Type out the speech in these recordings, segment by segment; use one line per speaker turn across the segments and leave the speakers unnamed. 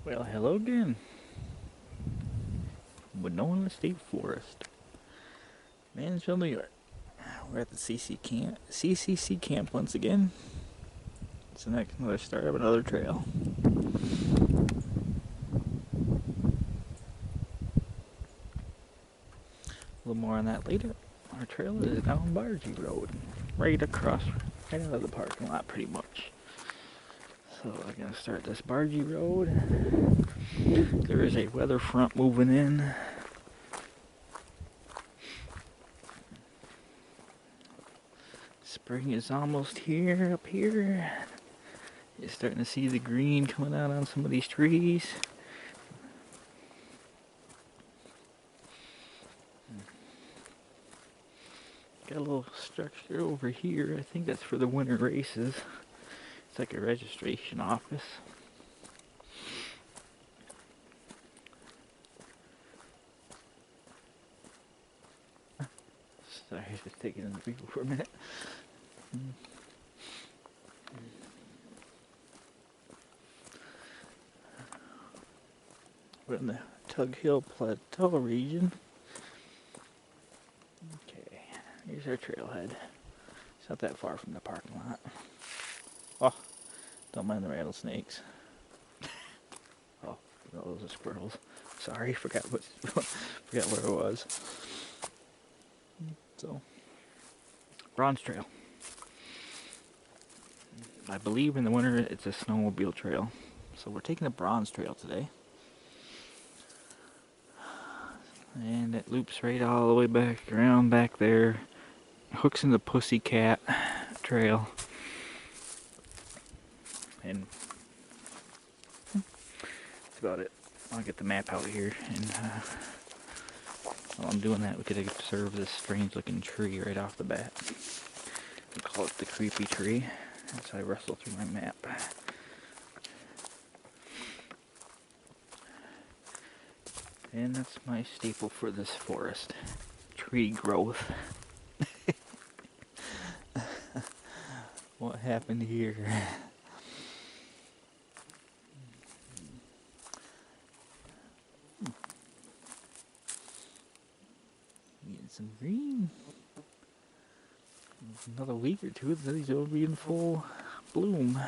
Well, hello again. Winona State Forest, Mansfield, New York. We're at the CCC camp once again. It's another start of another trail. A little more on that later. Our trail is down Bargy Road, right across, right out of the parking lot, pretty much. So we're gonna start this Bargy Road. There is a weather front moving in. Spring is almost here, up here. You're starting to see the green coming out on some of these trees. Got a little structure over here. I think that's for the winter races. It's like a registration office. Sorry, just taking in the view for a minute. We're in the Tug Hill Plateau region. Okay, here's our trailhead. It's not that far from the parking lot. Oh, don't mind the rattlesnakes. Oh, no, those are squirrels. Sorry, forgot where it was. So, Bronze Trail. I believe in the winter it's a snowmobile trail. So we're taking the Bronze Trail today. And it loops right all the way back around back there. Hooks in the Pussycat Trail. And that's about it. I'll get the map out here, and while I'm doing that, we could observe this strange looking tree right off the bat. We call it the creepy tree. As I wrestle through my map. And that's my staple for this forest. Tree growth. What happened here? Getting some green. Another week or two, these will be in full bloom.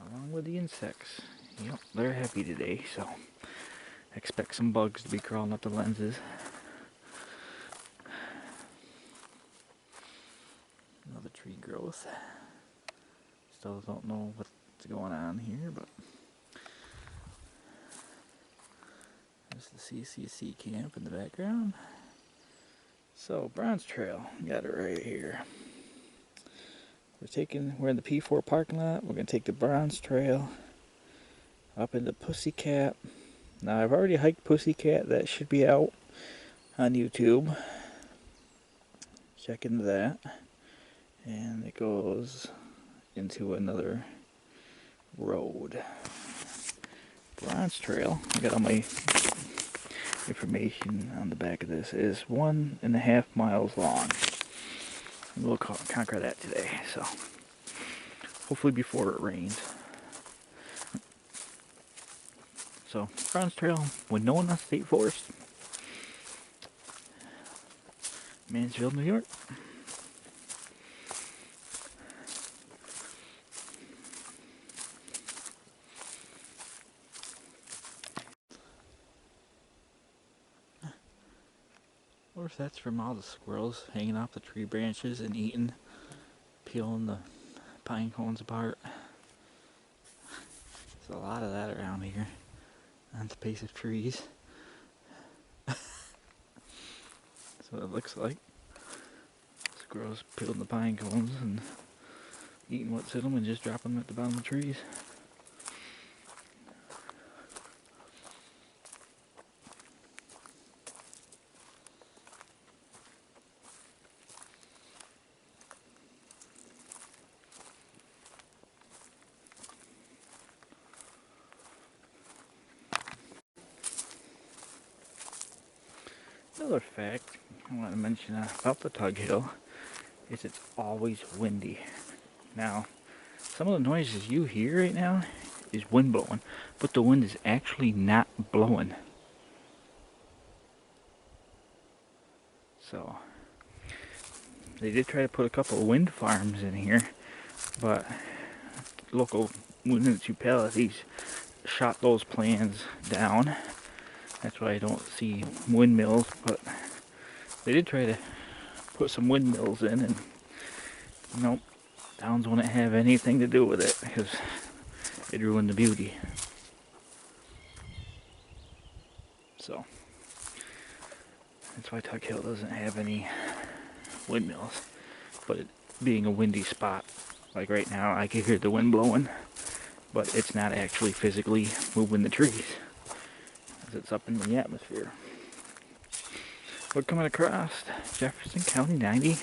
Along with the insects. Yep, they're happy today, so expect some bugs to be crawling up the lenses. Another tree growth. Still don't know what's going on here, but there's the CCC camp in the background. So, Bronze Trail, got it right here. We're in the P4 parking lot. We're gonna take the Bronze Trail up into Pussycat. Now, I've already hiked Pussycat. That should be out on YouTube. Check into that. And it goes into another road. Bronze Trail, I got all my information on the back of this, is 1.5 miles long. And we'll conquer that today, so hopefully before it rains. So, Bronze Trail, Winona State Forest, Mansfield, New York. Or if that's from all the squirrels hanging off the tree branches and eating, peeling the pine cones apart. There's a lot of that around here on the base of trees. That's what it looks like. Squirrels peeling the pine cones and eating what's in them and just dropping them at the bottom of the trees. Another fact I want to mention about the Tug Hill is it's always windy. Now, some of the noises you hear right now is wind blowing, but the wind is actually not blowing. So, they did try to put a couple of wind farms in here, but local municipalities shot those plans down. That's why I don't see windmills, but they did try to put some windmills in, and nope, towns wouldn't have anything to do with it because it ruined the beauty. So that's why Tuck Hill doesn't have any windmills. But it being a windy spot, like right now, I can hear the wind blowing, but it's not actually physically moving the trees, as it's up in the atmosphere. We're coming across Jefferson County 90,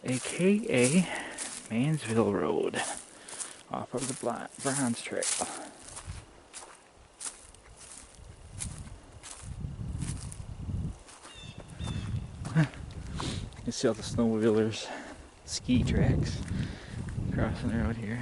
aka Mansville Road, off of the Bronze Trail. You can see all the snowmobilers, ski tracks crossing the road here.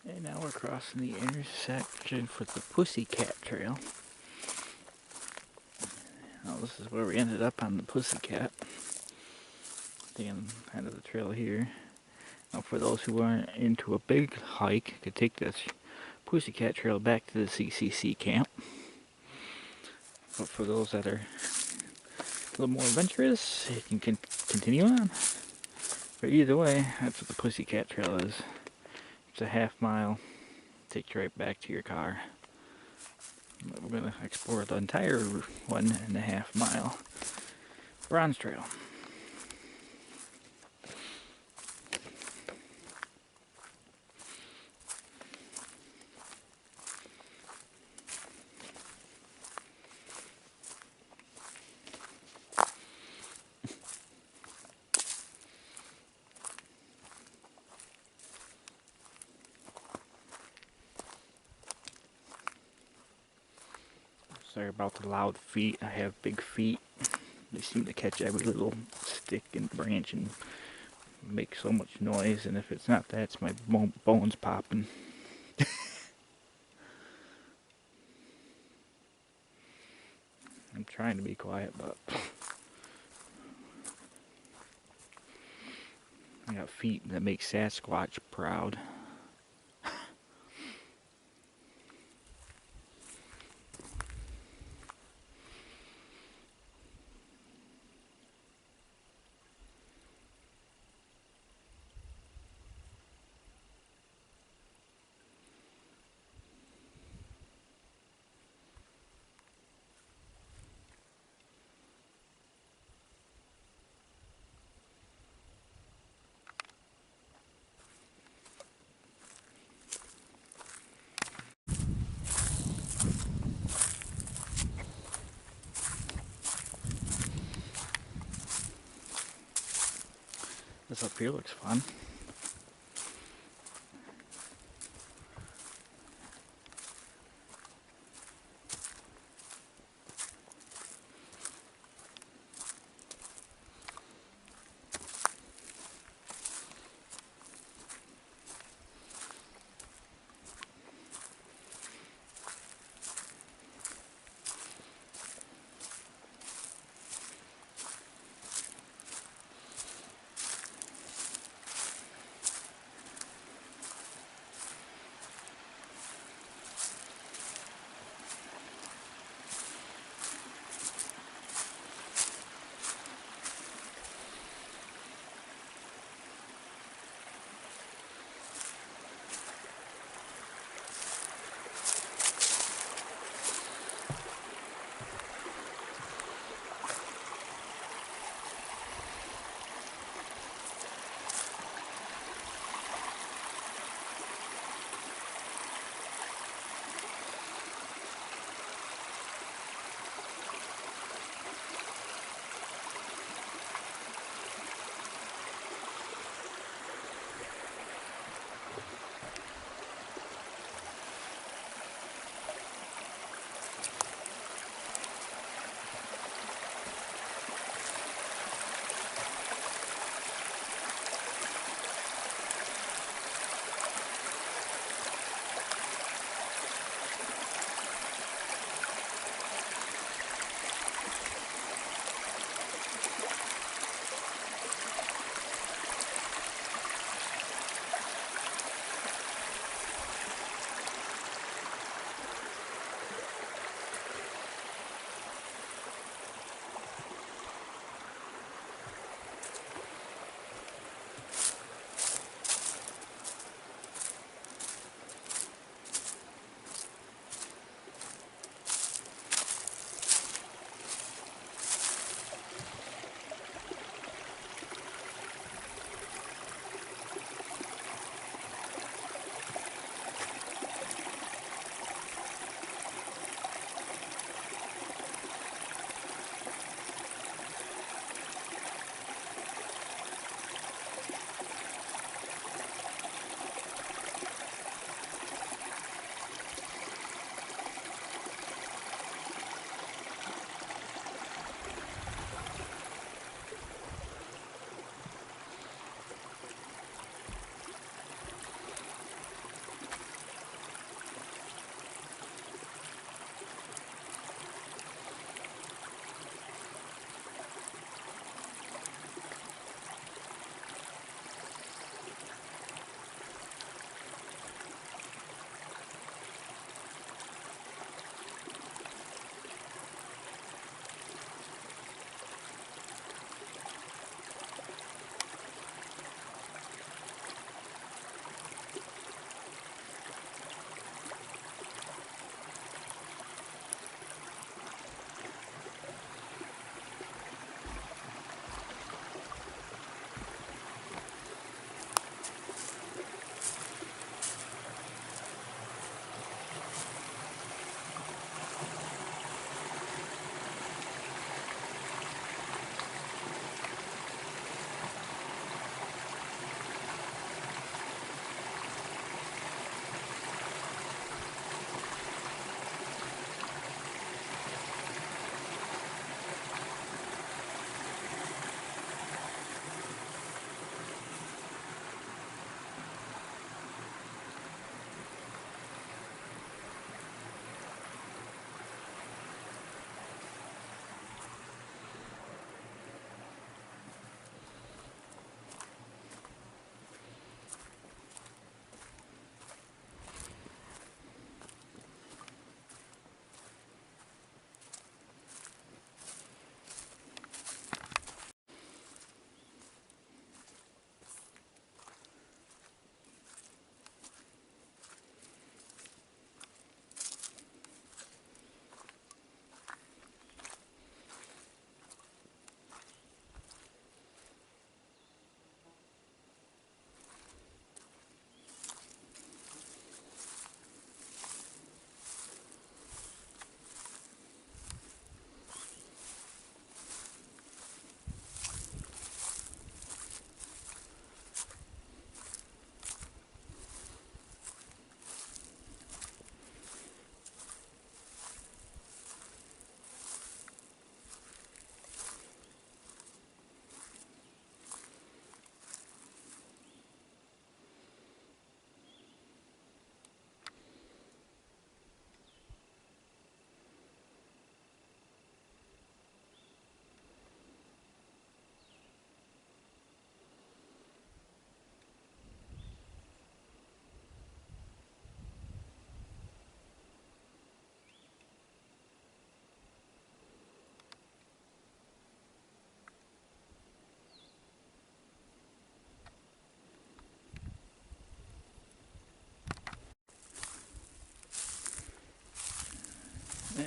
And now we're crossing the intersection for the Pussycat Trail. Now this is where we ended up on the Pussycat. The end of the trail here. Now for those who aren't into a big hike, you could take this Pussycat Trail back to the CCC camp. But for those that are a little more adventurous, you can continue on. But either way, that's what the Pussycat Trail is. It's a half-mile, takes you right back to your car. But we're going to explore the entire 1.5 mile Bronze Trail. Sorry about the loud feet. I have big feet. They seem to catch every little stick and branch and make so much noise. And if it's not that, it's my bones popping. I'm trying to be quiet, but I got feet that make Sasquatch proud. This up here looks fun.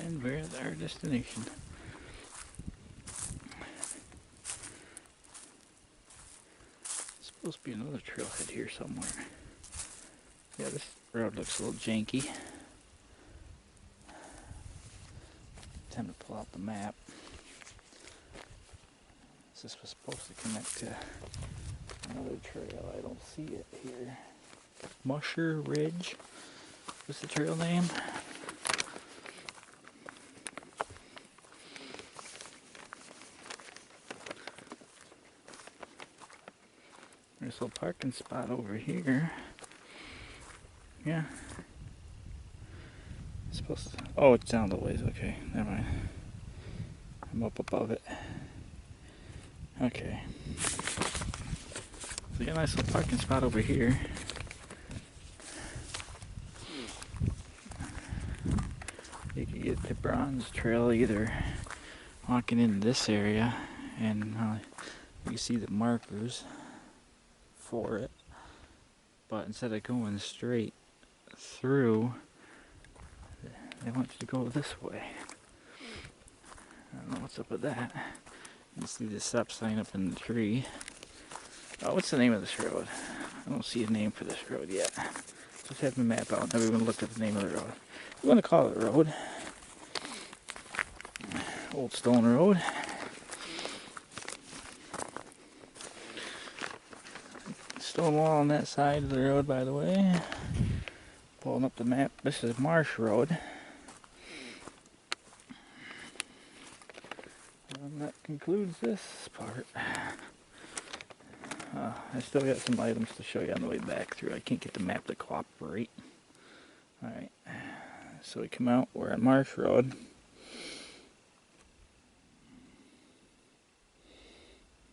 And we're at our destination. There's supposed to be another trailhead here somewhere. Yeah, this road looks a little janky. Time to pull out the map. This was supposed to connect to another trail. I don't see it here. Musher Ridge. What's the trail name? There's a little parking spot over here. Yeah. It's supposed to. Oh, it's down the ways. Okay, never mind. I'm up above it. Okay. So, yeah, nice little parking spot over here. You could get the Bronze Trail either walking into this area, and you can see the markers for it, but instead of going straight through, they want you to go this way. I don't know what's up with that. You see the stop sign up in the tree. Oh, what's the name of this road? I don't see a name for this road yet. Just have the map out. Never even looked at the name of the road. We're going to call it a road. Old Stone Road. Stone wall on that side of the road, by the way. Pulling up the map. This is Marsh Road. And that concludes this part. I still got some items to show you on the way back through. I can't get the map to cooperate. Alright, so we come out, we're on Marsh Road.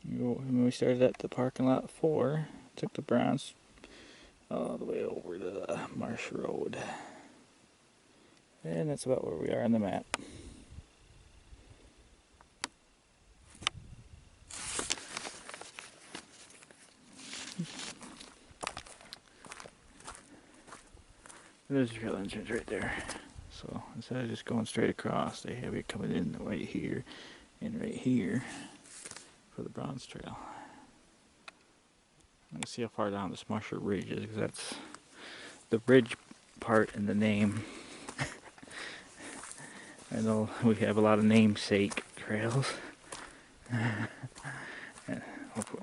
When we started at the parking lot 4, took the Bronze all the way over to the Marsh Road. And that's about where we are on the map. There's the trail entrance right there. So instead of just going straight across, they have it coming in right here and right here for the Bronze Trail. Let's see how far down this Musher Ridge is, because that's the ridge part in the name. I know we have a lot of namesake trails.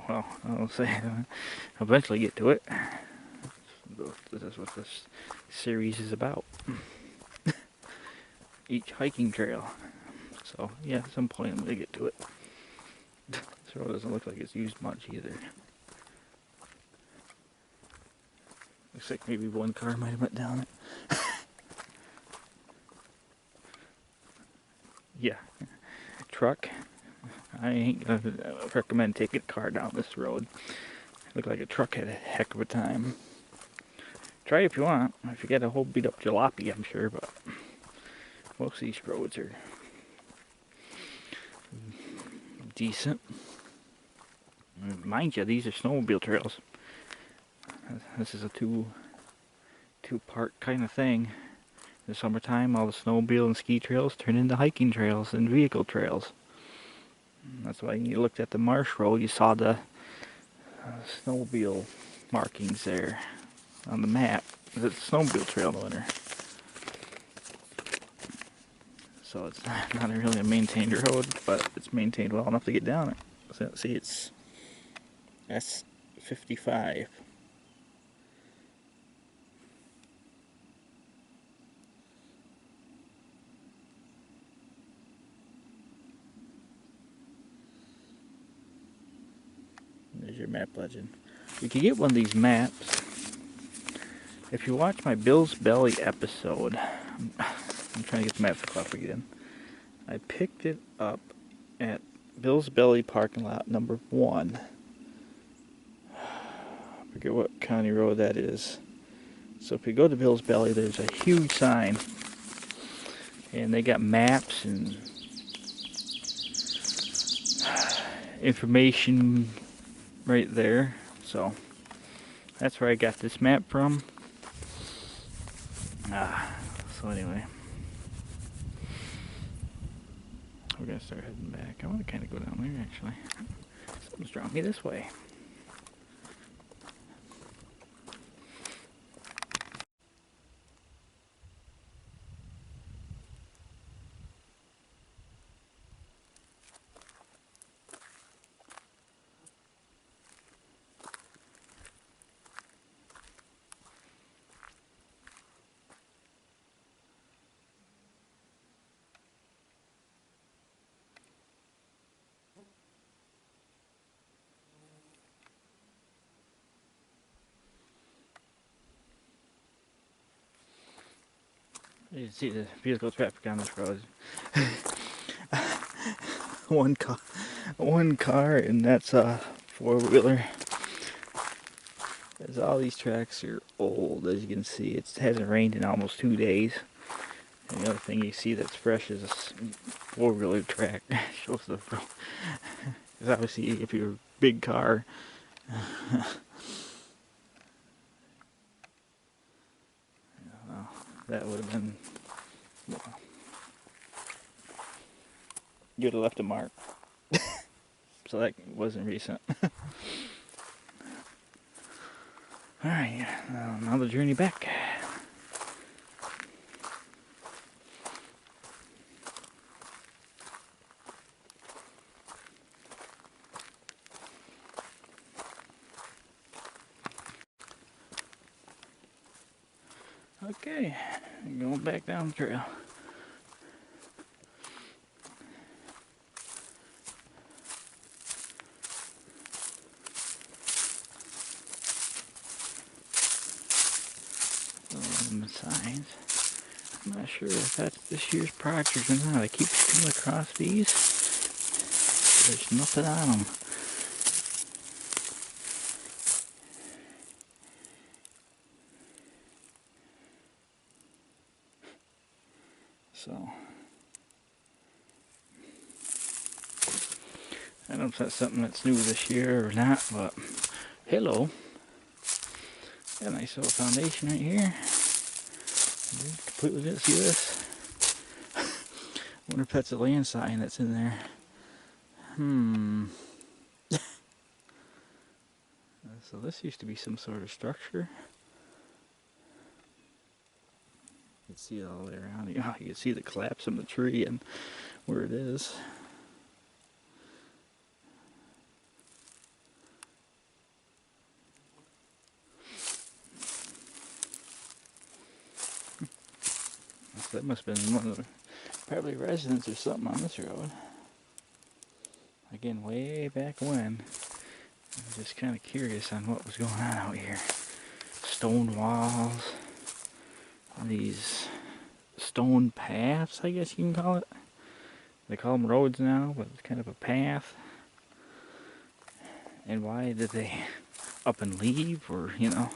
Well, I'll say I'll eventually get to it. That's what this series is about. Each hiking trail. So yeah, at some point I'm gonna get to it. This road doesn't look like it's used much either. Looks like maybe one car might have went down it. Yeah, truck. I ain't gonna recommend taking a car down this road. Looked like a truck had a heck of a time. Try it if you want. If you get a whole beat up jalopy, I'm sure, but most of these roads are decent. Mind you, these are snowmobile trails. This is a two-part kind of thing. In the summertime, all the snowmobile and ski trails turn into hiking trails and vehicle trails. That's why when you looked at the Marsh Road, you saw the snowmobile markings there on the map. It's a snowmobile trail in the winter. So it's not really a maintained road, but it's maintained well enough to get down it. So, see, it's S55. There's your map legend. You can get one of these maps if you watch my Bill's Belly episode. I'm trying to get the map to cooperate again. I picked it up at Bill's Belly parking lot number 1. I forget what county road that is. So if you go to Bill's Belly, there's a huge sign. And they got maps and information right there. So that's where I got this map from. So anyway. We're gonna start heading back. I want to kind of go down there actually. Something's drawing me this way. You can see the vehicle traffic on this road. one car, and that's a four-wheeler. As all these tracks are old, as you can see, it hasn't rained in almost 2 days. And the other thing you see that's fresh is this four-wheeler track. Shows the, because obviously, if you're a big car, well, that would have been. Well, you would have left a mark. So that wasn't recent. Alright, now the journey back. Okay, going back down the trail. Signs. I'm not sure if that's this year's project or not. I keep coming across these. There's nothing on them. So, I don't know if that's something that's new this year or not, but hello. Got a nice little foundation right here. Completely didn't see this. Wonder if that's a land sign that's in there. So this used to be some sort of structure. You can see it all the way around. You can see the collapse of the tree and where it is. So that must have been one of the probably residents or something on this road. Again, way back when. I'm just kind of curious on what was going on out here. Stone walls. These stone paths, I guess you can call it. They call them roads now, but it's kind of a path. And why did they up and leave? Or, you know,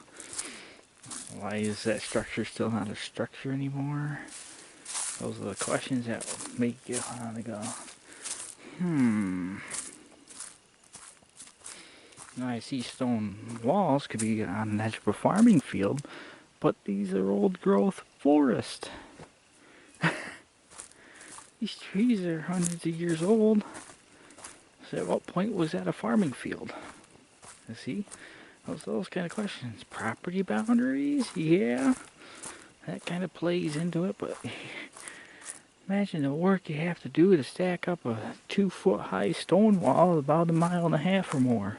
why is that structure still not a structure anymore? Those are the questions that make you want to go, Now I see stone walls could be on an edge of a farming field, but these are old growth forest. These trees are hundreds of years old. So at what point was that a farming field? You see? Those kind of questions. Property boundaries? Yeah. That kind of plays into it, but imagine the work you have to do to stack up a 2-foot high stone wall about 1.5 miles or more.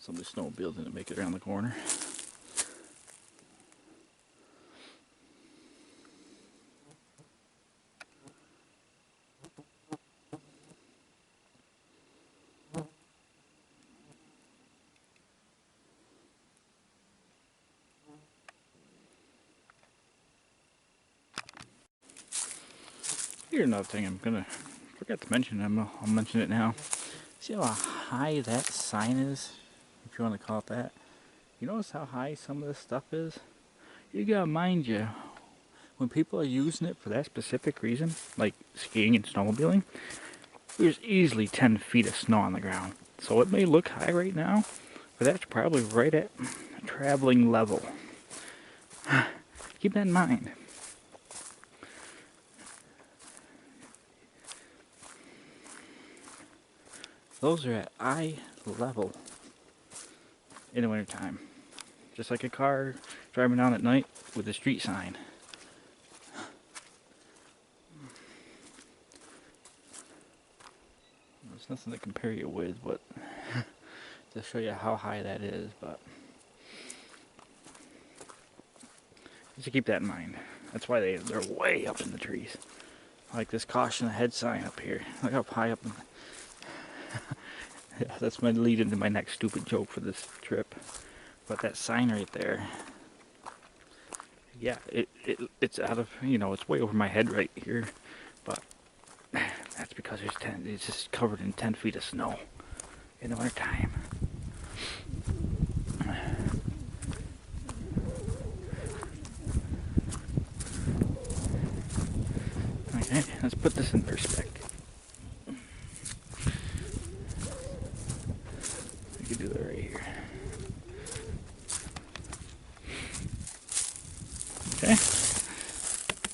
Some of the snowmobiles didn't make it around the corner. Here's another thing forgot to mention. I'll mention it now. See how high that sign is, if you want to call it that. You notice how high some of this stuff is? You gotta mind you, when people are using it for that specific reason, like skiing and snowmobiling, there's easily 10 feet of snow on the ground. So it may look high right now, but that's probably right at traveling level. Keep that in mind. Those are at eye level in the wintertime. Just like a car driving down at night with a street sign. There's nothing to compare you with, but to show you how high that is, but just keep that in mind. That's why they're way up in the trees. Like this caution ahead sign up here. Look how high up in yeah, that's my lead into my next stupid joke for this trip. But that sign right there, yeah, it's out of, it's way over my head right here, but that's because it's just covered in 10 feet of snow in the winter time. Okay, let's put this in perspective. We could do that right here. Okay,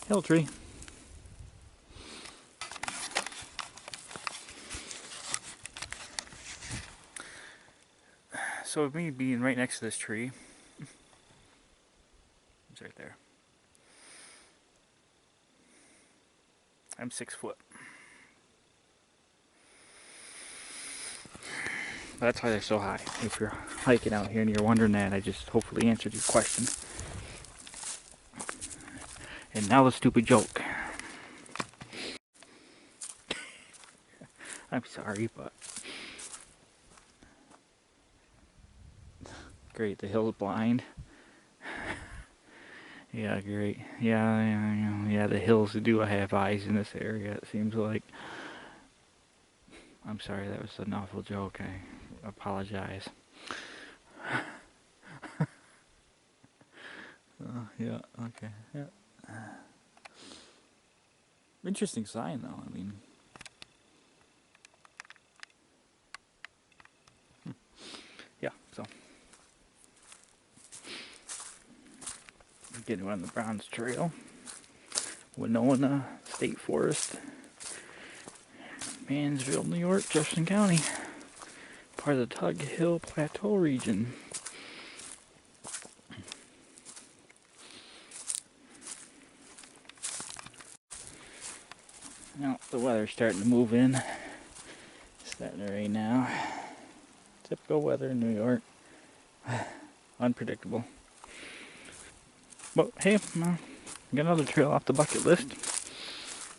hill tree. So with me being right next to this tree, it's right there. I'm 6 foot. That's why they're so high. If you're hiking out here and you're wondering that, I just hopefully answered your question. And now the stupid joke. I'm sorry, but great, the hill's blind. Yeah, great. Yeah, the hills do have eyes in this area, it seems like. I'm sorry, that was an awful joke. I apologize. Yeah, okay. Yeah. Interesting sign, though. I mean, yeah, so. Getting on the Browns Trail. Winona State Forest. Mansville, New York, Jefferson County. Part of the Tug Hill Plateau region. Now, the weather's starting to move in. It's starting to rain now. Typical weather in New York. Unpredictable. But hey, got another trail off the bucket list.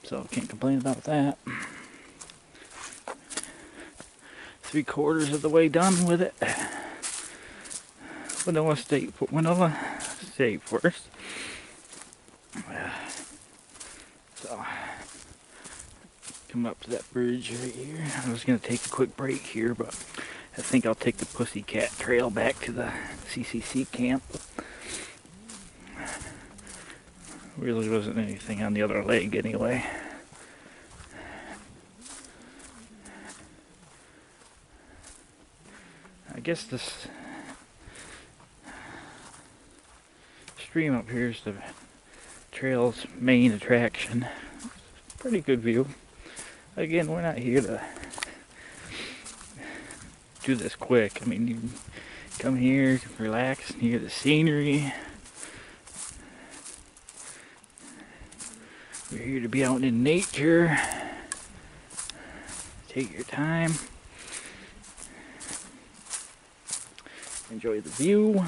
So can't complain about that. 3/4 of the way done with it. Winona State Forest. So coming up to that bridge right here. I was gonna take a quick break here, but I think I'll take the Pussycat Trail back to the CCC camp. Really wasn't anything on the other leg anyway. I guess this stream up here is the trail's main attraction. Pretty good view. Again, we're not here to do this quick. I mean, you come here, relax, and hear the scenery. We're here to be out in nature. Take your time. Enjoy the view.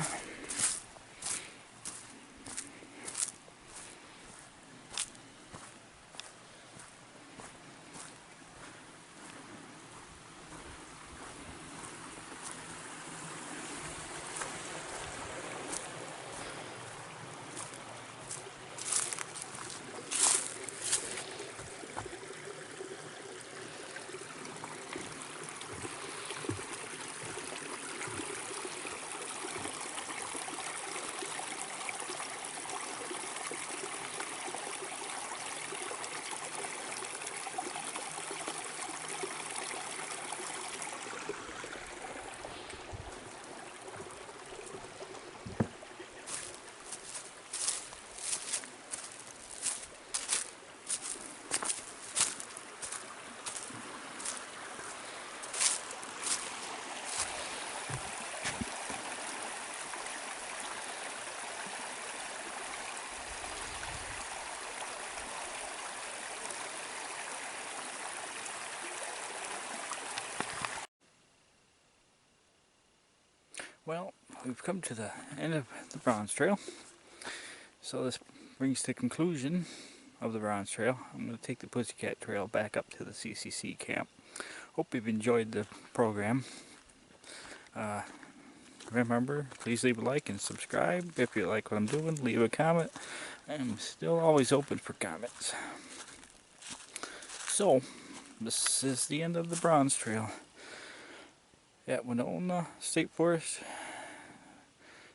Well, we've come to the end of the Bronze Trail. So this brings the conclusion of the Bronze Trail. I'm going to take the Pussycat Trail back up to the CCC camp. Hope you've enjoyed the program. Remember, please leave a like and subscribe. If you like what I'm doing, leave a comment. I'm still always open for comments. So, this is the end of the Bronze Trail at Winona State Forest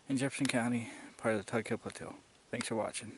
in Jefferson County, part of the Tug Hill Plateau. Thanks for watching.